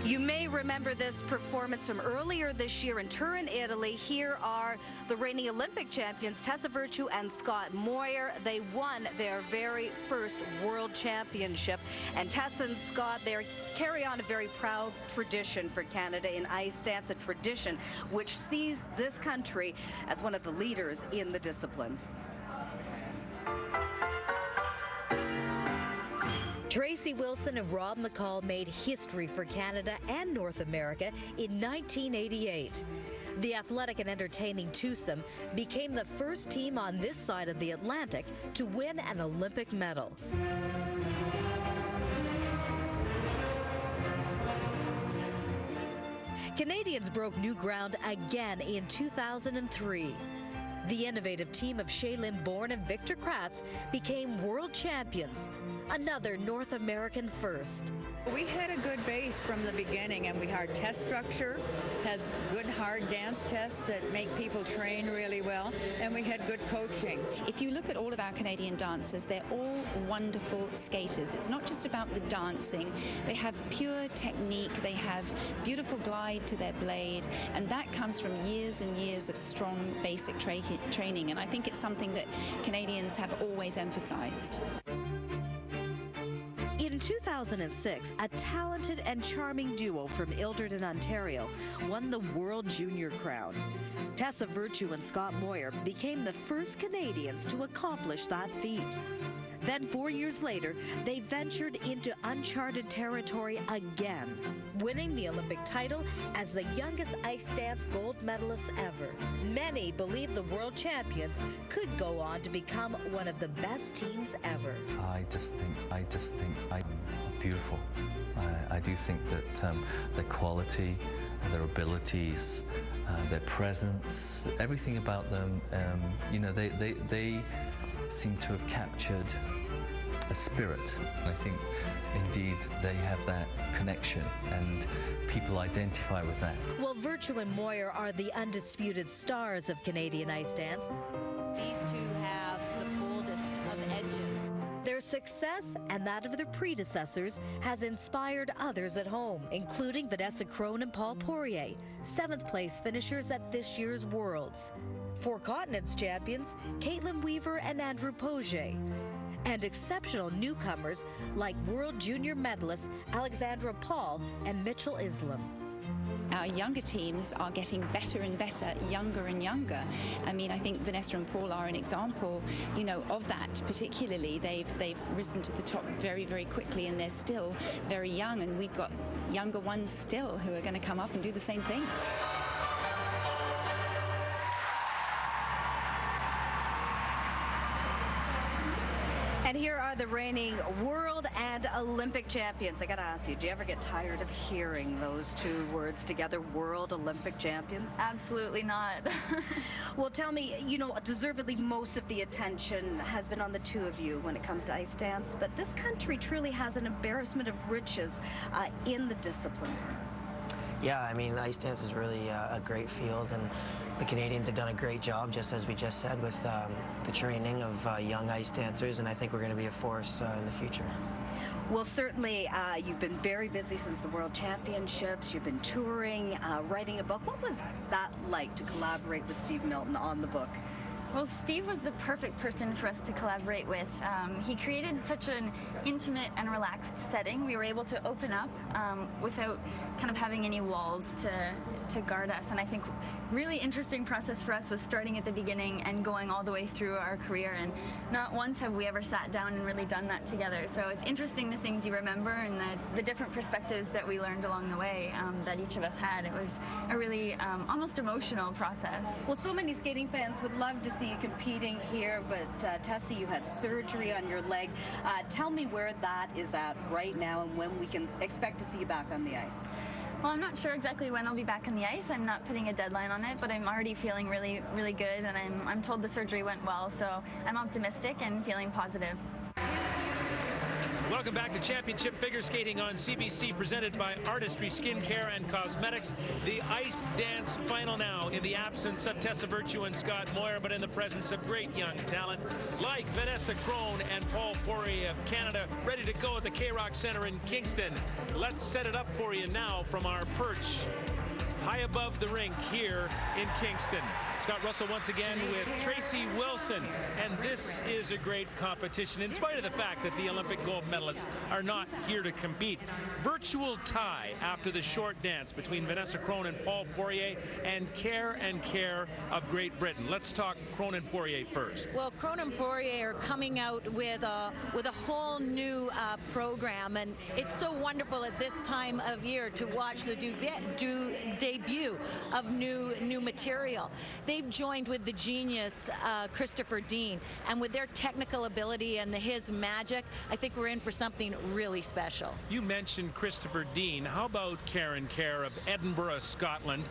You may remember this performance from earlier this year in Turin, Italy. Here are the reigning Olympic champions, Tessa Virtue and Scott Moir. They won their very first World Championship. And Tessa and Scott, they carry on a very proud tradition for Canada in ice dance, a tradition which sees this country as one of the leaders in the discipline. Tracy Wilson and Rob McCall made history for Canada and North America in 1988. The athletic and entertaining twosome became the first team on this side of the Atlantic to win an Olympic medal. Canadians broke new ground again in 2003. The innovative team of Shailyn Bourne and Victor Kratz became world champions, another North American first. We had a good base from the beginning, and our test structure has good hard dance tests that make people train really well, and we had good coaching. If you look at all of our Canadian dancers, they're all wonderful skaters. It's not just about the dancing. They have pure technique, they have beautiful glide to their blade, and that comes from years and years of strong basic training, and I think it's something that Canadians have always emphasized. In 2006, a talented and charming duo from Ilderton, Ontario, won the World Junior crown. Tessa Virtue and Scott Moir became the first Canadians to accomplish that feat. Then 4 years later, they ventured into uncharted territory again, winning the Olympic title as the youngest ice dance gold medalists ever. Many believe the world champions could go on to become one of the best teams ever. I just think beautiful. I do think that their quality, their abilities, their presence, everything about them, you know, they seem to have captured a spirit. I think indeed they have that connection and people identify with that. Well, Virtue and Moir are the undisputed stars of Canadian ice dance. These two have the boldest of edges. Their success and that of their predecessors has inspired others at home, including Vanessa Crone and Paul Poirier, 7th place finishers at this year's Worlds. 4 Continents champions, Caitlin Weaver and Andrew Pogier. And exceptional newcomers like World Junior medalists Alexandra Paul and Mitchell Islam. Our younger teams are getting better and better, younger and younger. I mean, I think Vanessa and Paul are an example, you know, of that. Particularly, they've risen to the top very, very quickly, and they're still very young. And we've got younger ones still who are going to come up and do the same thing. And here are the reigning world and Olympic champions. I gotta ask you, do you ever get tired of hearing those two words together, world Olympic champions? Absolutely not. Well, tell me, you know, deservedly most of the attention has been on the two of you when it comes to ice dance, but this country truly has an embarrassment of riches in the discipline. Yeah, I mean, ice dance is really a great field, and the Canadians have done a great job, just as we just said, with the training of young ice dancers, and I think we're going to be a force in the future. Well, certainly, you've been very busy since the World Championships. You've been touring, writing a book. What was that like to collaborate with Steve Milton on the book? Well, Steve was the perfect person for us to collaborate with. He created such an intimate and relaxed setting. We were able to open up without kind of having any walls to guard us. And I think really interesting process for us was starting at the beginning and going all the way through our career. And not once have we ever sat down and really done that together. So it's interesting the things you remember and the different perspectives that we learned along the way that each of us had. It was a really almost emotional process. Well, so many skating fans would love to see you competing here, but Tessa, you had surgery on your leg. Tell me where that is at right now and when we can expect to see you back on the ice. Well, I'm not sure exactly when I'll be back on the ice. I'm not putting a deadline on it, but I'm already feeling really, really good, and I'm told the surgery went well, so I'm optimistic and feeling positive. Welcome back to Championship Figure Skating on CBC, presented by Artistry Skincare and Cosmetics. The ice dance final now, in the absence of Tessa Virtue and Scott Moir, but in the presence of great young talent like Vanessa Crone and Paul Poirier of Canada, ready to go at the K-Rock Center in Kingston. Let's set it up for you now from our perch high above the rink here in Kingston. Scott Russell once again with Tracy Wilson, and this is a great competition in spite of the fact that the Olympic gold medalists are not here to compete. Virtual tie after the short dance between Vanessa Crone and Paul Poirier and Kerr of Great Britain. Let's talk Crone and Poirier first. Well, Crone and Poirier are coming out with a whole new program, and it's so wonderful at this time of year to watch the debut of new material. They've joined with the genius Christopher Dean, and with their technical ability and his magic, I think we're in for something really special. You mentioned Christopher Dean. How about Kerr and Kerr of Edinburgh, Scotland?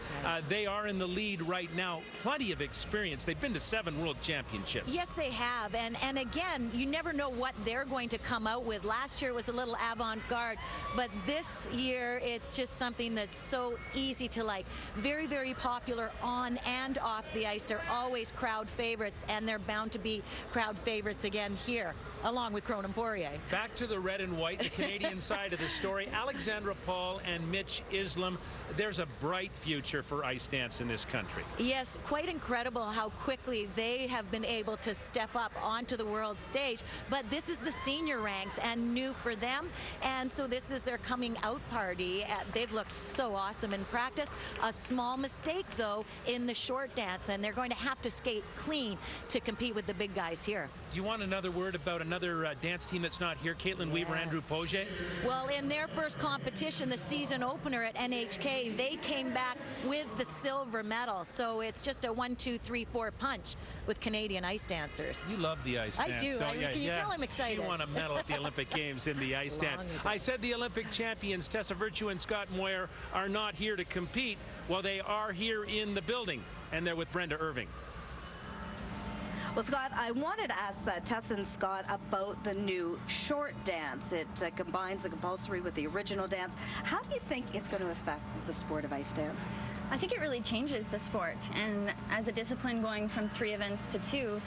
They are in the lead right now. Plenty of experience. They've been to 7 World Championships. Yes, they have. And again, you never know what they're going to come out with. Last year it was a little avant-garde, but this year it's just something that's so easy to like. Very, very popular on and off the ice. They're always crowd favorites, and they're bound to be crowd favorites again here, along with Crone and Poirier. Back to the red and white, the Canadian side of the story. Alexandra Paul and Mitch Islam. There's a bright future for ice dance in this country. Yes, quite incredible how quickly they have been able to step up onto the world stage. But this is the senior ranks and new for them. And so this is their coming out party. They've looked so awesome in practice. A small mistake, though, in the short dance, and they're going to have to skate clean to compete with the big guys here. Do you want another word about another dance team that's not here? Caitlin Weaver, Andrew Poget? Well, in their first competition, the season opener at NHK, they came back with the silver medal. So it's just a 1, 2, 3, 4 punch with Canadian ice dancers. You love the ice dance, I do. don't you? Can you tell I'm excited? She won a medal at the Olympic Games in the ice dance. I said the Olympic champions, Tessa Virtue and Scott Moir, are not here to compete. Well, they are here in the building, and they're with Brenda Irving. Well, Scott, I wanted to ask Tessa and Scott about the new short dance. It combines the compulsory with the original dance. How do you think it's going to affect the sport of ice dance? I think it really changes the sport, and as a discipline going from 3 events to 2,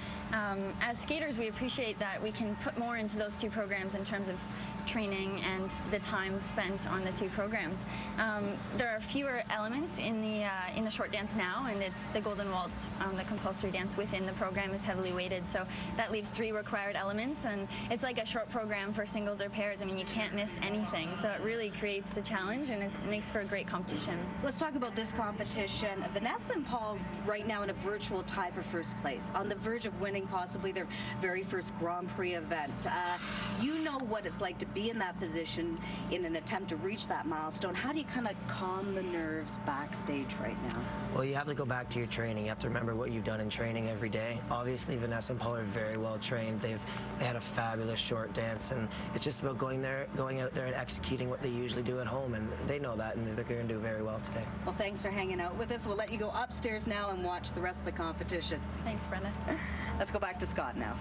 as skaters we appreciate that we can put more into those 2 programs in terms of training and the time spent on the 2 programs. There are fewer elements in the short dance now, and it's the golden waltz, the compulsory dance within the program is heavily weighted, so that leaves 3 required elements, and it's like a short program for singles or pairs. I mean, you can't miss anything, so it really creates a challenge, and it makes for a great competition. Let's talk about this competition. Vanessa and Paul right now in a virtual tie for first place, on the verge of winning possibly their very first Grand Prix event. You know what it's like to be in that position in an attempt to reach that milestone. How do you kind of calm the nerves backstage right now? Well, you have to go back to your training. You have to remember what you've done in training every day. Obviously, Vanessa and Paul are very well trained. They had a fabulous short dance, and it's just about going out there and executing what they usually do at home, and they know that, and they're going to do very well today. Well, thanks for hanging out with us. We'll let you go upstairs now and watch the rest of the competition. Thanks, Brenda. Let's go back to Scott now.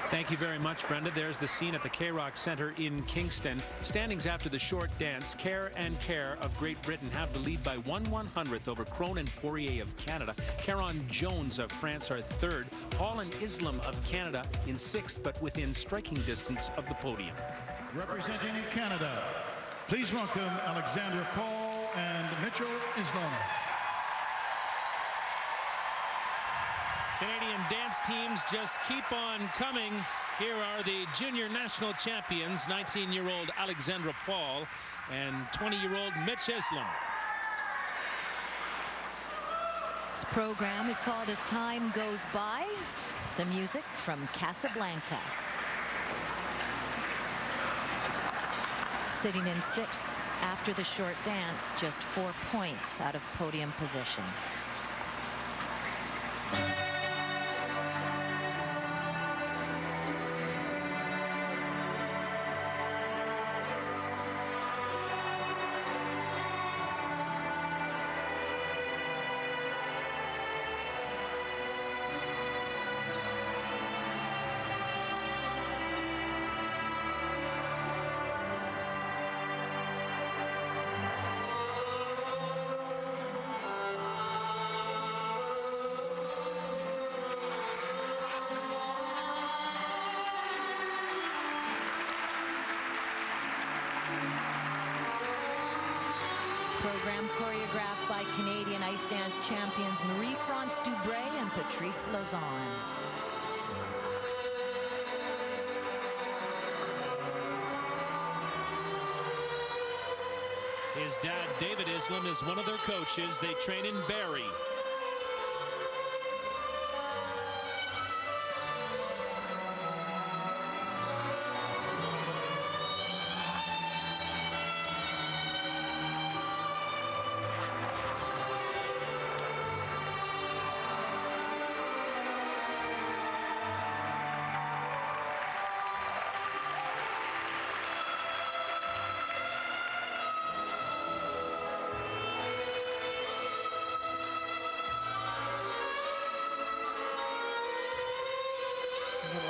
Thank you very much, Brenda. There's the scene at the K-Rock Center in Kingston. Standings after the short dance, Kerr and Kerr of Great Britain have the lead by 1/100th over Crone and Poirier of Canada. Caron Jones of France are 3rd. Paul and Islam of Canada in 6th, but within striking distance of the podium. Representing Canada, please welcome Alexandra Paul and Mitchell Islam. Canadian dance teams just keep on coming. Here are the junior national champions, 19-year-old Alexandra Paul and 20-year-old Mitch Islam. This program is called As Time Goes By. The music from Casablanca. Sitting in 6th after the short dance, just 4 points out of podium position. Program choreographed by Canadian ice dance champions Marie-France Dubray and Patrice Lauzon. His dad, David Islam, is one of their coaches. They train in Barrie.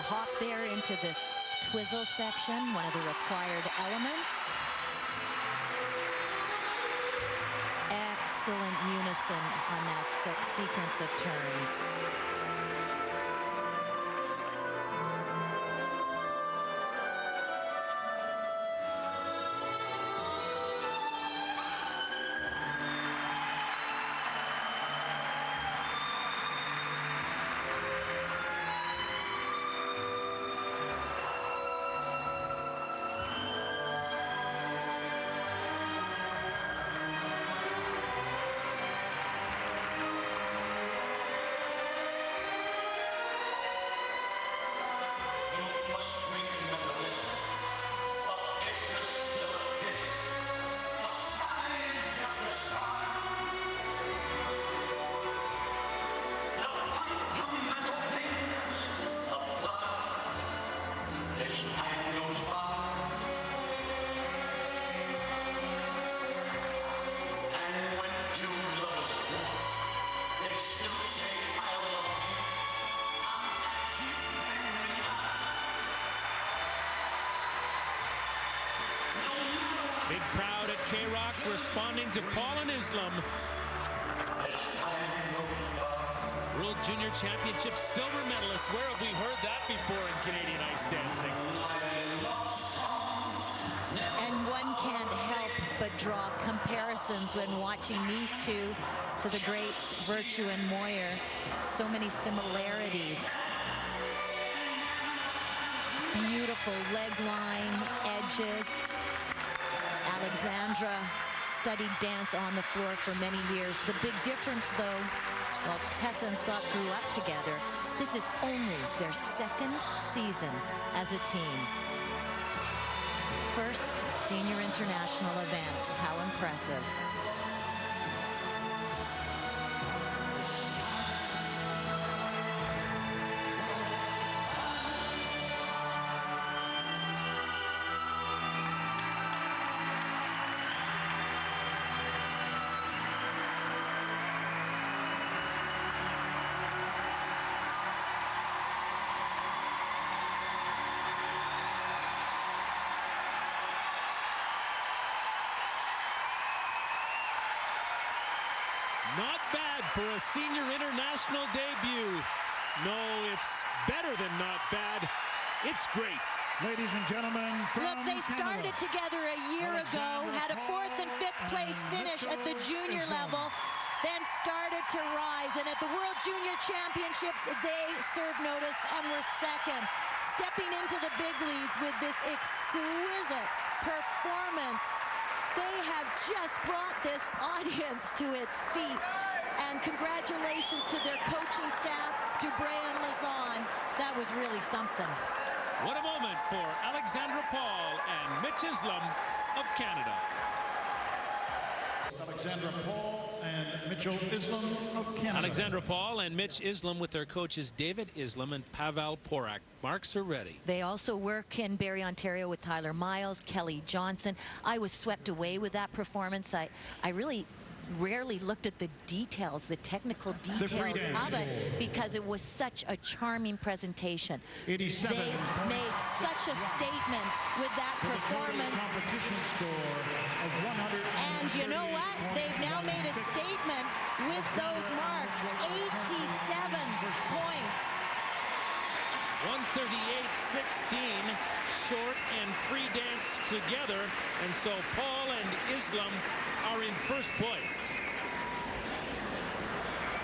Hop there into this twizzle section, one of the required elements. Excellent unison on that sequence of turns. Big crowd at K-Rock responding to Paul and Islam. World Junior Championship silver medalist. Where have we heard that before in Canadian ice dancing? And one can't help but draw comparisons when watching these two to the greats Virtue and Moir. So many similarities. Beautiful leg line, edges. Alexandra studied dance on the floor for many years. The big difference, though, while Tessa and Scott grew up together, this is only their second season as a team. First senior international event. How impressive. Not bad for a senior international debut. No, it's better than not bad. It's great. Ladies and gentlemen, look, they started together a year ago, had a 4th and 5th place finish at the junior level, then started to rise. And at the World Junior Championships, they served notice and were second. Stepping into the big leagues with this exquisite performance. They have just brought this audience to its feet. And congratulations to their coaching staff, Dubray and Lauzon. That was really something. What a moment for Alexandra Paul and Mitch Islam of Canada. Alexandra Paul and Mitchell Islam of Canada. Alexandra Paul and Mitch Islam with their coaches David Islam and Pavel Porak. Marks are ready. They also work in Barrie, Ontario with Tyler Miles, Kelly Johnson. I was swept away with that performance. I really rarely looked at the details, the technical details of it, because it was such a charming presentation. They made such a statement with that performance. And you know what? They've now made a statement with those marks. 87 points. 138-16, short and free dance together, and so So Paul and Islam are in first place.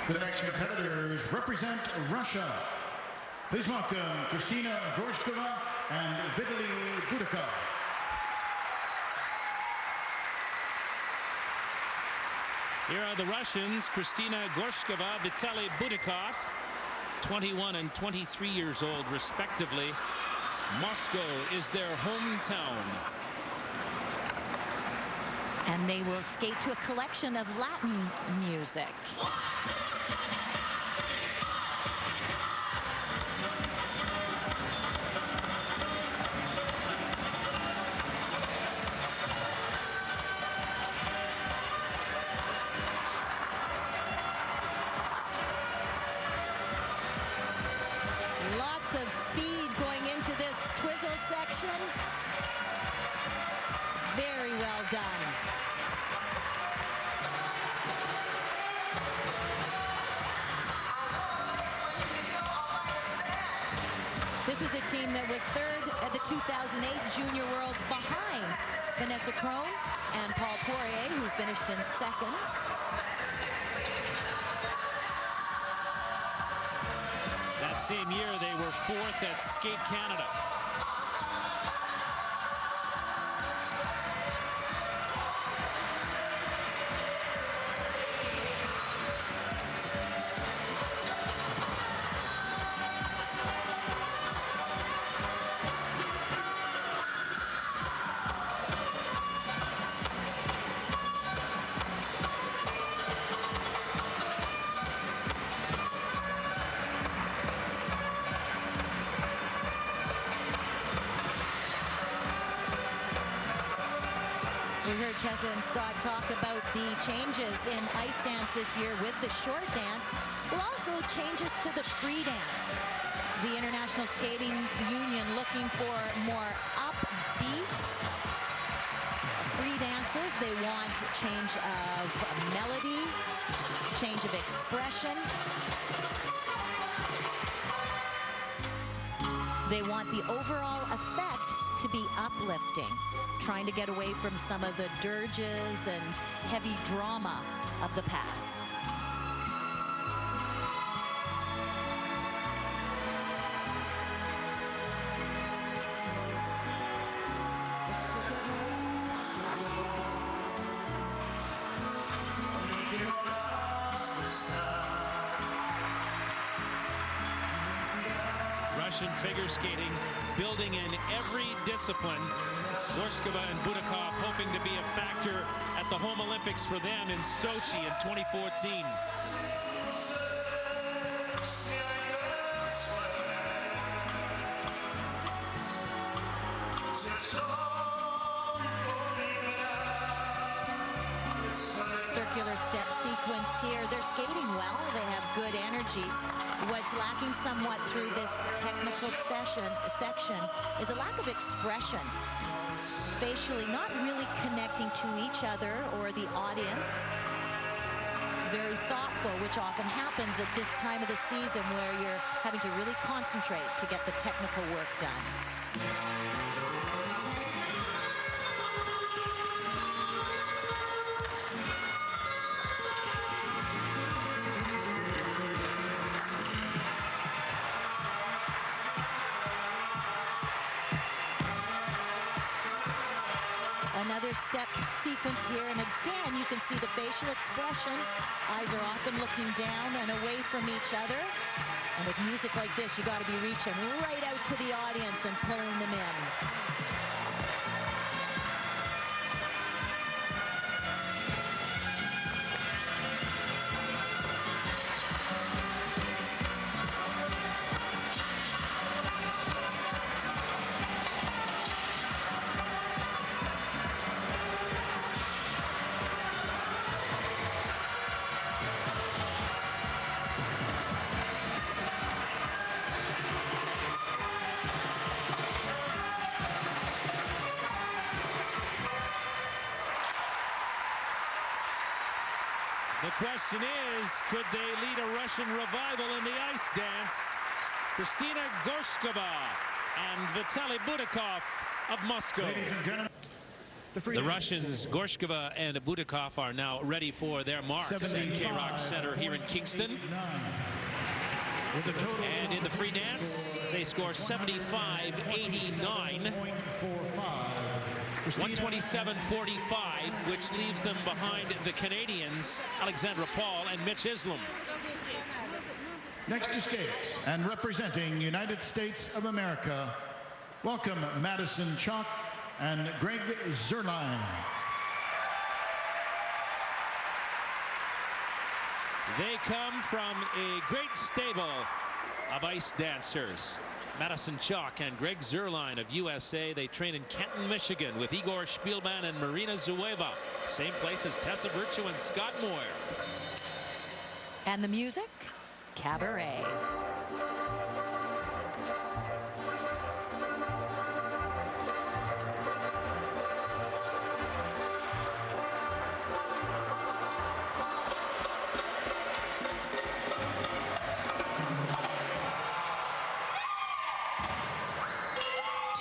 The next competitors represent Russia. Please welcome Kristina Gorshkova and Vitaly Butakov. Here are the Russians, Kristina Gorshkova, Vitaly Butakov, 21 and 23 years old, respectively. Moscow is their hometown. And they will skate to a collection of Latin music. Lots of speed going into this twizzle section. Very well done. This is a team that was third at the 2008 Junior Worlds behind Vanessa Crone and Paul Poirier, who finished in second. That same year, they were fourth at Skate Canada. We heard Tessa and Scott talk about the changes in ice dance this year with the short dance. Well, also changes to the free dance. The International Skating Union looking for more upbeat free dances. They want change of melody, change of expression. They want the overall effect to be uplifting, trying to get away from some of the dirges and heavy drama of the past. Russian figure skating building in every discipline. Gorshkova and Butakov hoping to be a factor at the home Olympics for them in Sochi in 2014. Circular step sequence here. They're skating well. They have good energy. What's lacking somewhat through this technical section is a lack of expression. Facially, not really connecting to each other or the audience. Very thoughtful, which often happens at this time of the season where you're having to really concentrate to get the technical work done. Another step sequence here, and again you can see the facial expression. Eyes are often looking down and away from each other, and with music like this you got to be reaching right out to the audience and pulling them in. The question is, could they lead a Russian revival in the ice dance? Kristina Gorshkova and Vitaly Butakov of Moscow. Ladies and gentlemen. The Russians, Gorshkova and Butakov, are now ready for their marks at K-Rock Center here in Kingston. And in the free dance, they score 75-89. 127-45, which leaves them behind the Canadians, Alexandra Paul and Mitch Islam. Next to skate, and representing United States of America, welcome Madison Chock and Greg Zuerlein. They come from a great stable of ice dancers. Madison Chock and Greg Zuerlein of USA. They train in Kenton, Michigan with Igor Spielman and Marina Zueva. Same place as Tessa Virtue and Scott Moir. And the music? Cabaret.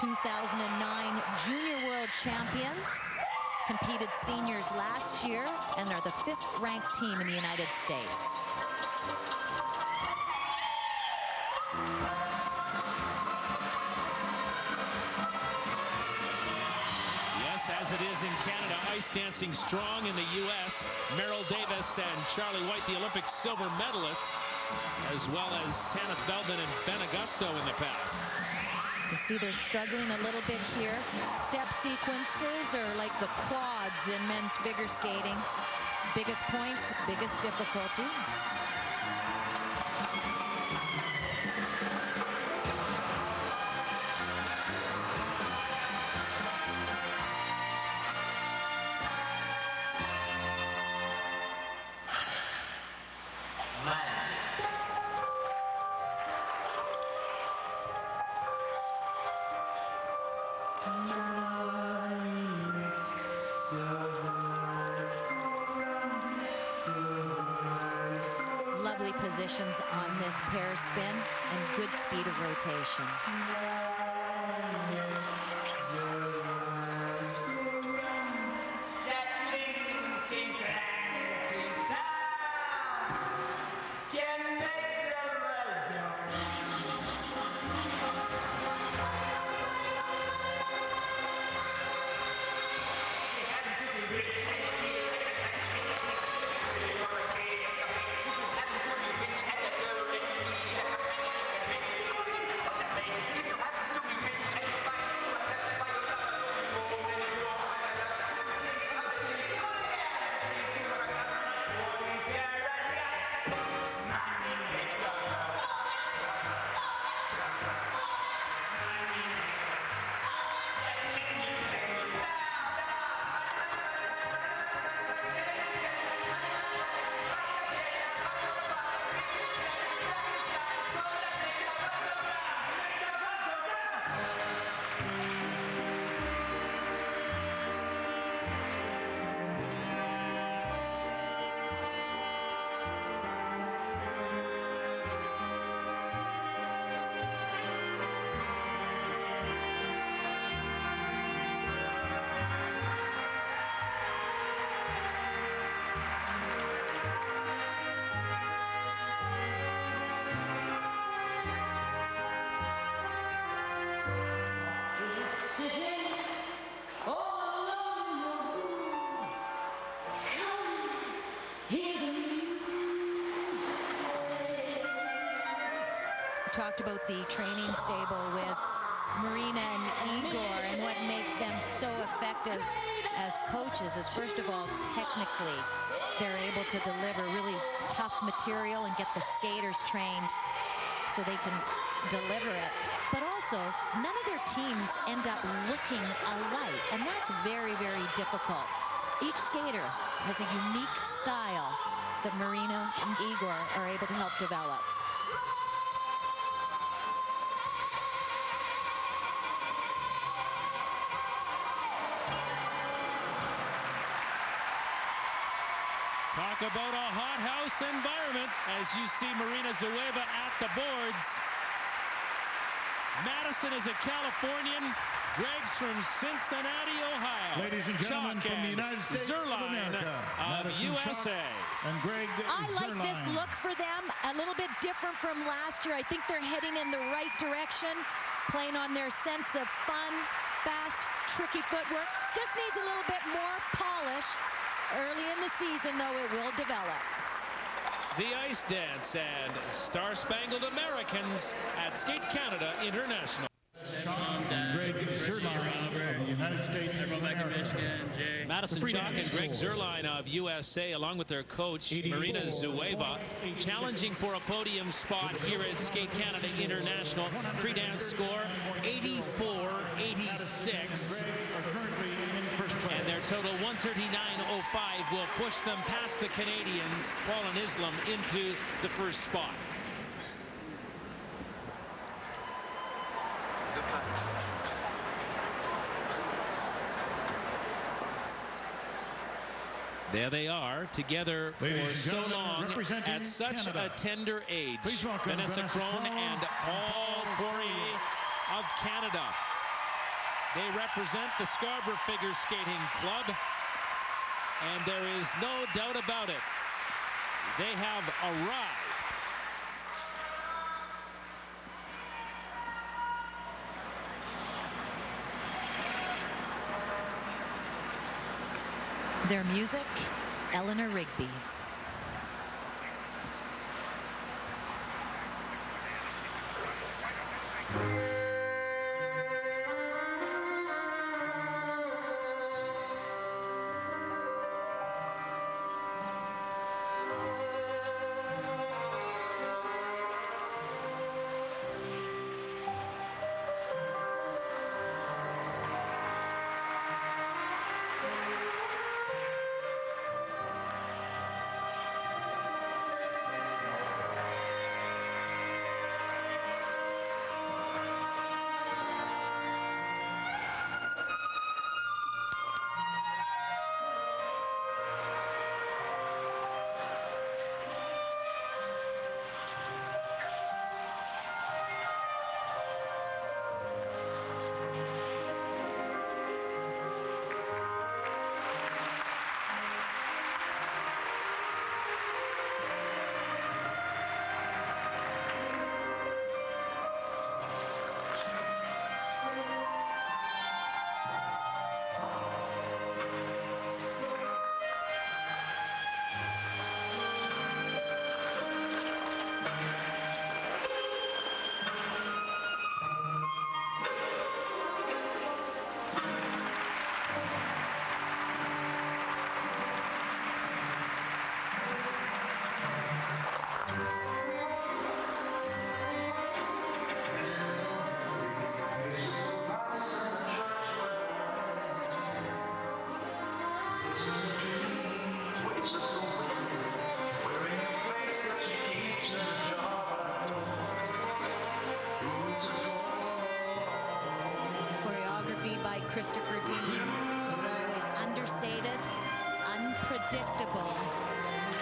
2009 Junior World Champions, competed seniors last year, and are the 5th ranked team in the United States. Yes, as it is in Canada, ice dancing strong in the U.S. Merrill Davis and Charlie White, the Olympic silver medalists, as well as Tanith Belbin and Ben Augusto in the past. You see they're struggling a little bit here. Step sequences are like the quads in men's figure skating. Biggest points, biggest difficulty. Lovely positions on this pair spin and good speed of rotation. Talked about the training stable with Marina and Igor, and what makes them so effective as coaches is, first of all, technically they're able to deliver really tough material and get the skaters trained so they can deliver it. But also, none of their teams end up looking alike, and that's very, very difficult. Each skater has a unique style that Marina and Igor are able to help develop. Talk about a hothouse environment as you see Marina Zueva at the boards. Madison is a Californian. Greg's from Cincinnati, Ohio. Ladies and gentlemen, Chock from the and United States Zuerlein of America, of Madison USA. Chock and Greg I like this Zuerlein. look for them, a little bit different from last year. I think they're heading in the right direction, playing on their sense of fun, fast, tricky footwork. Just needs a little bit more polish. Early in the season, though, it will develop. The Ice Dance and Star Spangled Americans at Skate Canada International. Greg Zuerlein of the United States of America. Madison Chock and Greg Zuerlein of USA, along with their coach, Marina Zueva, challenging for a podium spot here at Skate Canada International. Free dance score, 84-86. And their total 139.05 will push them past the Canadians, Paul and Islam, into the first spot. There they are, together for so long at such a tender age. Vanessa Crone and Paul Poirier of Canada. They represent the Scarborough Figure Skating Club, and there is no doubt about it. They have arrived. Their music, Eleanor Rigby. By Christopher Dean is always understated, unpredictable,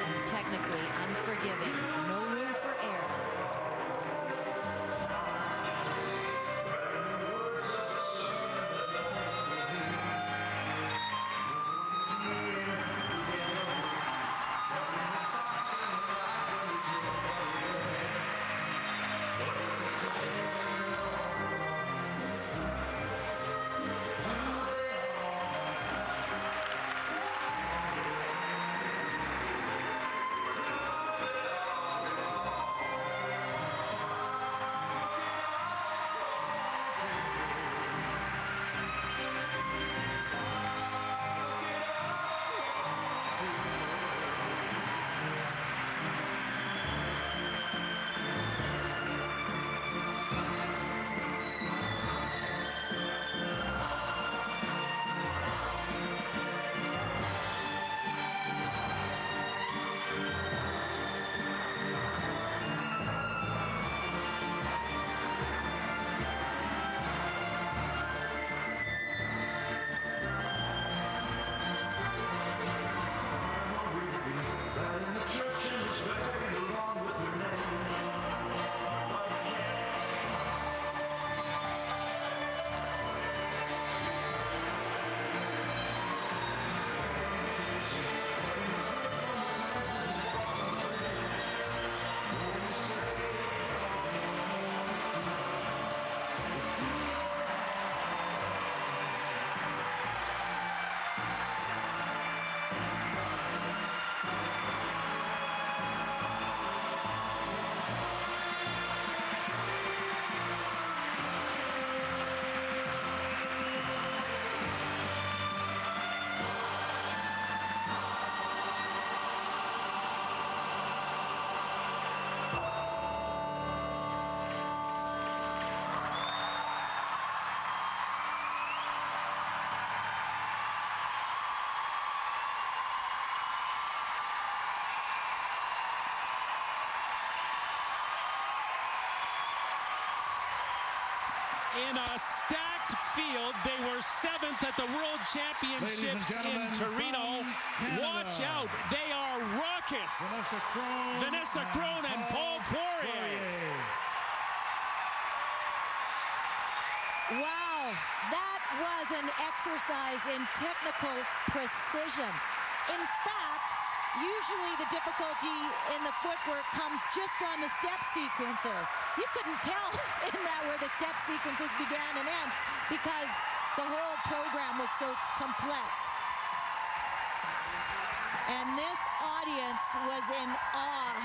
and technically unforgiving. No room for error. in a stacked field. They were 7th at the World Championships in Torino. Watch out, they are rockets. Vanessa Crone and Paul Poirier. Wow, that was an exercise in technical precision. In fact, usually the difficulty in the footwork comes just on the step sequences. You couldn't tell in that where the step sequences began and end because the whole program was so complex. And this audience was in awe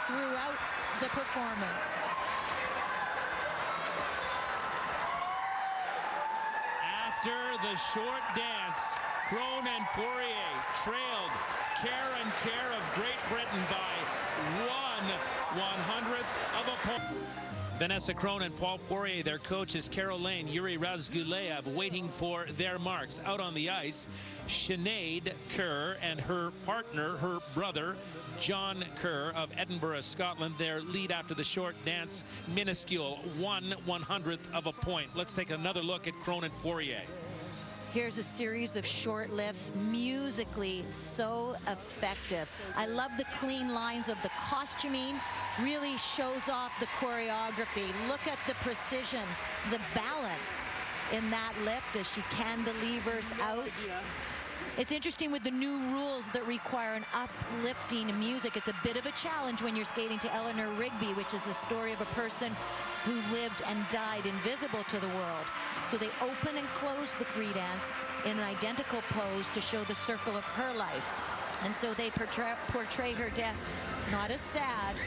throughout the performance. After the short dance, Crone and Poirier trailed Kerr and Kerr of Great Britain by 1/100th of a point. Vanessa Crone and Paul Poirier, their coaches Caroline, Yuri Razgulev, waiting for their marks. Out on the ice, Sinead Kerr and her partner, her brother, John Kerr of Edinburgh, Scotland. Their lead after the short dance, minuscule, 1/100th of a point. Let's take another look at Crone and Poirier. Here's a series of short lifts, musically so effective. I love the clean lines of the costuming, really shows off the choreography. Look at the precision, the balance in that lift as she cantilevers out. It's interesting with the new rules that require an uplifting music. It's a bit of a challenge when you're skating to Eleanor Rigby, which is the story of a person who lived and died invisible to the world. So they open and close the free dance in an identical pose to show the circle of her life. And so they portray her death not as sad,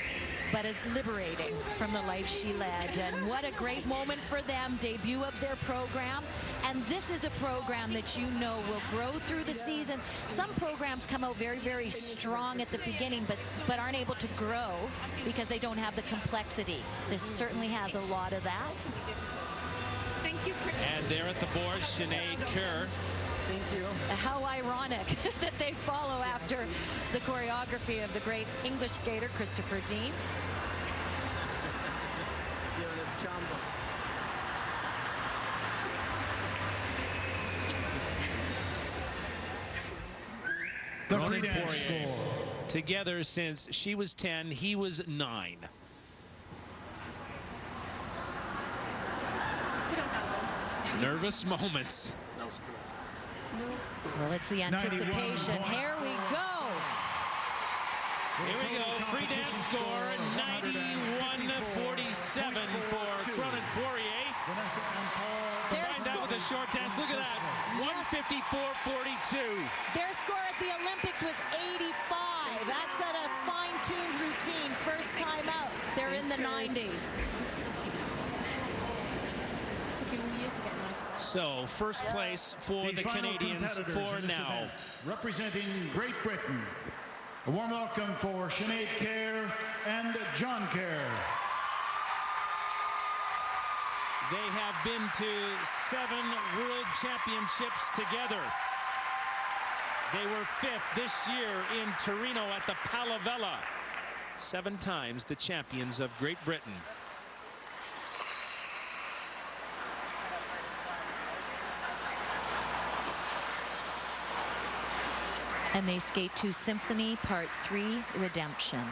but as liberating from the life she led. And what a great moment for them, debut of their program. And this is a program that you know will grow through the season. Some programs come out very, very strong at the beginning, but aren't able to grow because they don't have the complexity. This certainly has a lot of that. Thank you, Chris. And there at the board, Sinead Kerr. Thank you. How ironic that they follow after the choreography of the great English skater Christopher Dean. The free dance score. Together since she was 10, he was 9. Nervous moments. Well, it's the anticipation. Here we go. Here we go. Free dance score 91-47 for Crone and Poirier. Combined out with a short dance. Look at that. 154-42. Their score at the Olympics was 85. That's at a fine-tuned routine. First time out. They're in the 90s. So, first place for the Canadians for now. Representing Great Britain, a warm welcome for Sinead Kerr and John Kerr. They have been to 7 World Championships together. They were 5th this year in Torino at the Palavella. 7 times the champions of Great Britain. And they skate to Symphony Part 3, Redemption.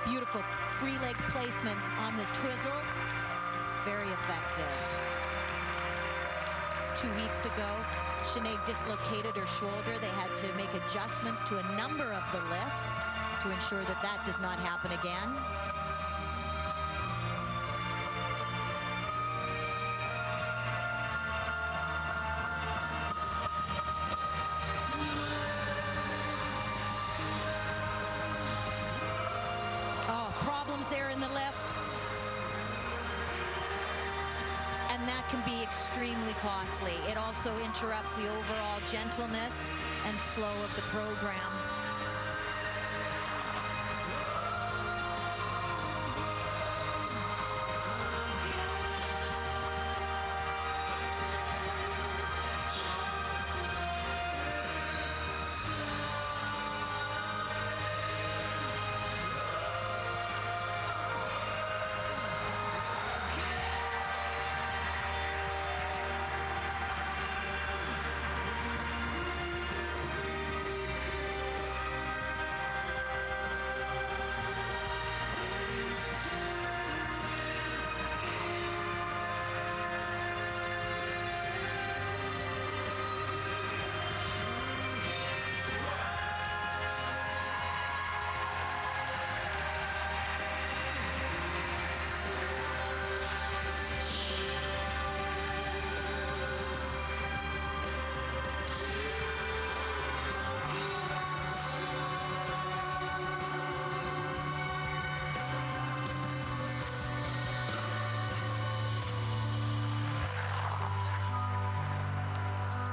Beautiful free leg placement on the twizzles. Very effective. 2 weeks ago, Sinead dislocated her shoulder. They had to make adjustments to a number of the lifts to ensure that that does not happen again. There in the lift, and that can be extremely costly. It also interrupts the overall gentleness and flow of the program.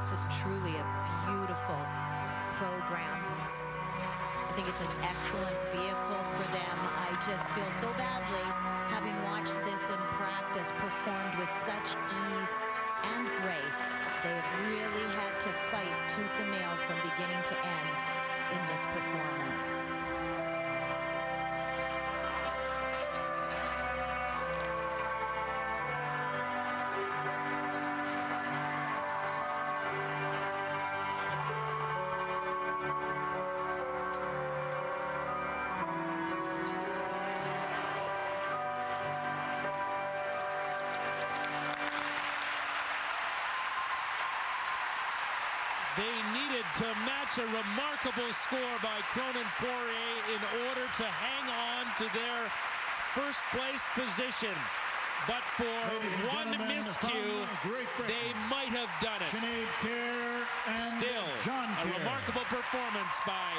This is truly a beautiful program. I think it's an excellent vehicle for them. I just feel so badly having watched this in practice, performed with such ease and grace. They've really had to fight tooth and nail from beginning to end in this performance. They needed to match a remarkable score by Crone and Poirier in order to hang on to their first place position. But for one miscue, they might have done it. Kerr and Still, a remarkable performance by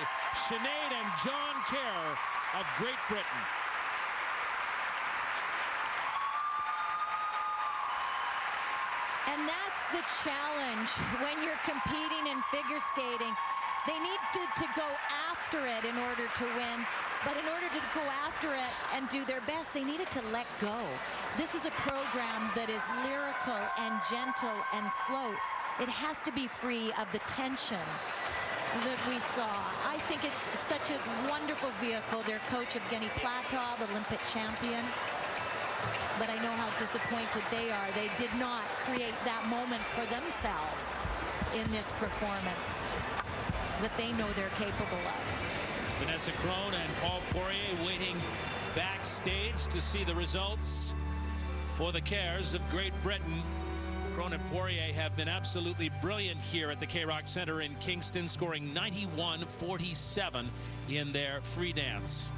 Sinead and John Kerr of Great Britain. And that's the challenge when you're competing in figure skating. They need to go after it in order to win. But in order to go after it and do their best, they needed to let go. This is a program that is lyrical and gentle and floats. It has to be free of the tension that we saw. I think it's such a wonderful vehicle. Their coach, Evgeny Platov, Olympic champion. But I know how disappointed they are. They did not create that moment for themselves in this performance that they know they're capable of. Vanessa Crone and Paul Poirier waiting backstage to see the results for the Kerrs of Great Britain. Crone and Poirier have been absolutely brilliant here at the K-Rock Center in Kingston, scoring 91-47 in their free dance.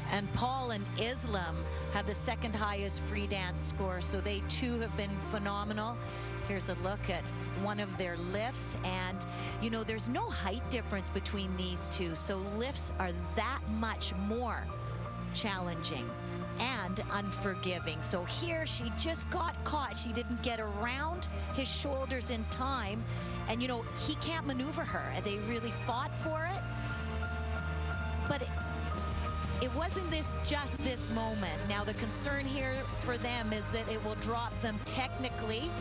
And Paul and Islam have the second highest free dance score, so they too have been phenomenal. Here's a look at one of their lifts, and you know, there's no height difference between these two, so lifts are that much more challenging and unforgiving. So here she just got caught. She didn't get around his shoulders in time, and you know, he can't maneuver her. They really fought for it, but it wasn't just this moment. Now the concern here for them is that it will drop them technically,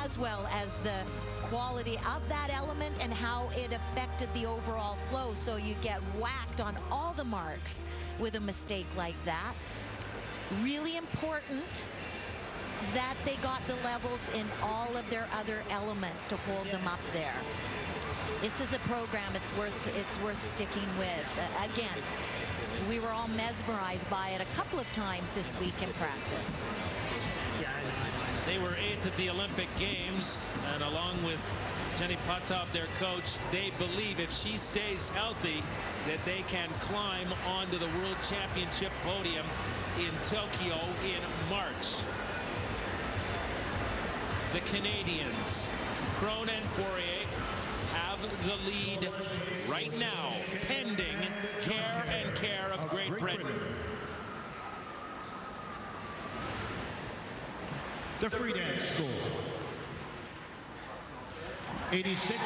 as well as the quality of that element and how it affected the overall flow. So you get whacked on all the marks with a mistake like that. Really important that they got the levels in all of their other elements to hold them up there. This is a program it's worth sticking with. Again, we were all mesmerized by it a couple of times this week in practice. They were 8th at the Olympic Games, and along with Jenny Potov, their coach, they believe if she stays healthy that they can climb onto the World Championship podium in Tokyo in March. The Canadians, Crone and Poirier, have the lead right now, pending Kerr and Kerr of Great Britain. The free dance score, 86.84.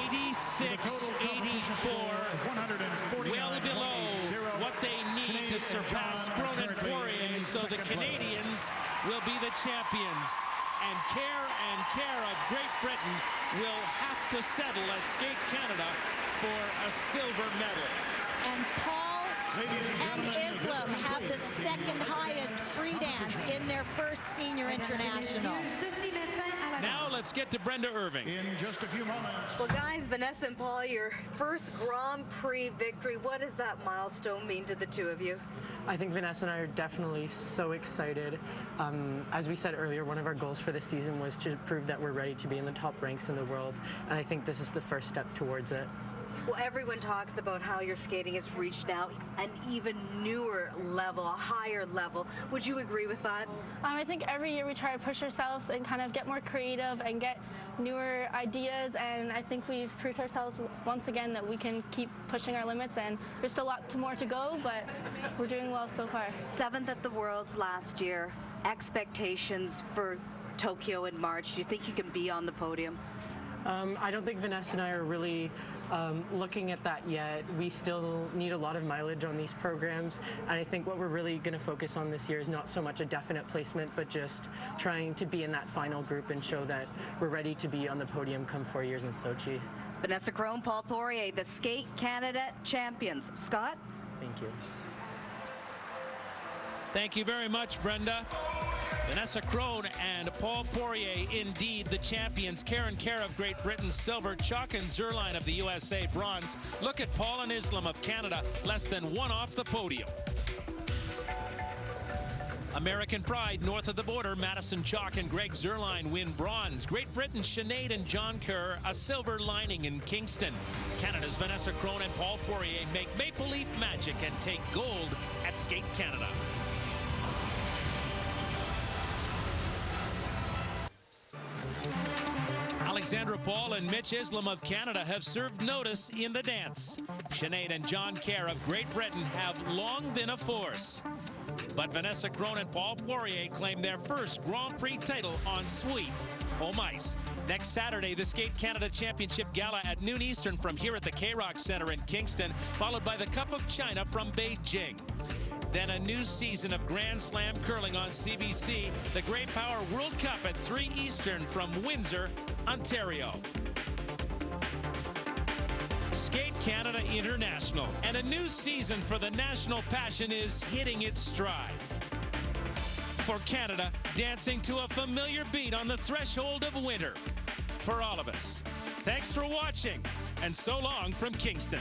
86.84, well below what they need to surpass Crone and Poirier, so the Canadians will be the champions. And Kerr of Great Britain will have to settle at Skate Canada for a silver medal. And Paul and Islam have the second highest free dance in their first senior international. Now let's get to Brenda Irving. In just a few moments. Well, guys, Vanessa and Paul, your first Grand Prix victory. What does that milestone mean to the two of you? I think Vanessa and I are definitely so excited. As we said earlier, one of our goals for this season was to prove that we're ready to be in the top ranks in the world, and I think this is the first step towards it. Well, everyone talks about how your skating has reached now an even newer level, a higher level. Would you agree with that? I think every year we try to push ourselves and kind of get more creative and get newer ideas, and I think we've proved ourselves once again that we can keep pushing our limits, and there's still a lot more to go, but we're doing well so far. 7th at the Worlds last year. Expectations for Tokyo in March. Do you think you can be on the podium? I don't think Vanessa and I are really looking at that yet. We still need a lot of mileage on these programs, and I think what we're really going to focus on this year is not so much a definite placement, but just trying to be in that final group and show that we're ready to be on the podium come 4 years in Sochi. Vanessa Crone, Paul Poirier, the Skate Canada champions. Scott? Thank you. Thank you very much, Brenda. Vanessa Crone and Paul Poirier, indeed the champions. Kerr and Kerr of Great Britain, silver. Chock and Zuerlein of the USA, bronze. Look at Paul and Islam of Canada, less than one off the podium. American pride north of the border. Madison Chock and Greg Zuerlein win bronze. Great Britain, Sinead and John Kerr, a silver lining in Kingston. Canada's Vanessa Crone and Paul Poirier make Maple Leaf magic and take gold at Skate Canada. Alexandra Paul and Mitch Islam of Canada have served notice in the dance. Sinead and John Kerr of Great Britain have long been a force. But Vanessa Crone and Paul Poirier claim their first Grand Prix title on sweet home ice. Next Saturday, the Skate Canada Championship Gala at noon Eastern from here at the K-Rock Center in Kingston, followed by the Cup of China from Beijing. Then a new season of Grand Slam curling on CBC, the Grey Power World Cup at 3 Eastern from Windsor, Ontario. Skate Canada International, and a new season for the national passion is hitting its stride. For Canada, dancing to a familiar beat on the threshold of winter. For all of us, thanks for watching, and so long from Kingston.